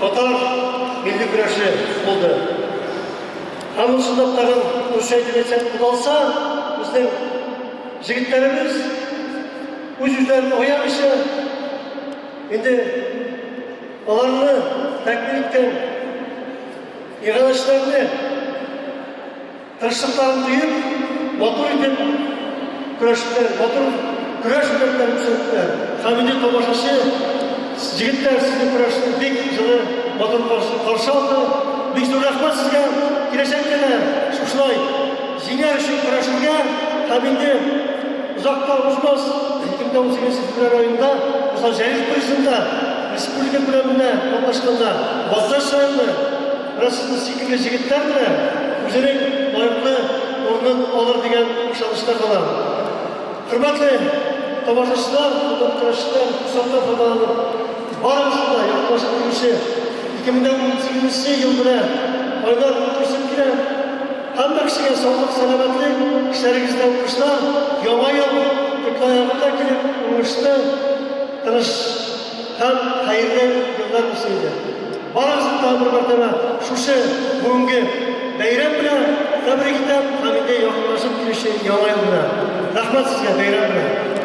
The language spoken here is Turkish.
Татар milli güreşi oldu. Ama şundaktağın bu şeyden sen kudalsa, bizden jigitlerimiz bu yüzlerini oyamışı, şimdi onlarını takdir etken arkadaşlarını tırışıklarını duyup motor edip güreşler, motor güreş üretlerimiz öttiler. Hamidi Tomaşaşı jigitler sizin güreşini bir жылы motor karşı aldı. Bir жылы rahmat sizge келешектene şuşulay жеңер үшін күресуге Хамиди ұзақта ұзмас 2018 февраль айында осы Жәлел признанда республика көлемінде қатнашқанда Балташ сайында Расында секілді жігіттерді өзінің лайықты орнын алыр деген ышанышта қалам. Құрметті тамашашылар, күресшілер, құсатта пайдаланып, барымызда yaklaşık күресі 2018 yılında aylar өткізіп келе, hamma kishiga sog'lik, salomatlik, ishlaringizda o'qishda, yomon yo'l ko'klayog'ida kelib o'ngishda tinish ham xayrli yo'llar bo'lsin edi. Barimizni bir martaba shu bugungi bayram bilan tabrik etib, Hamida yaqinlashib kelishi yomon yo'l bilan. Rahmat sizga bayram bilan.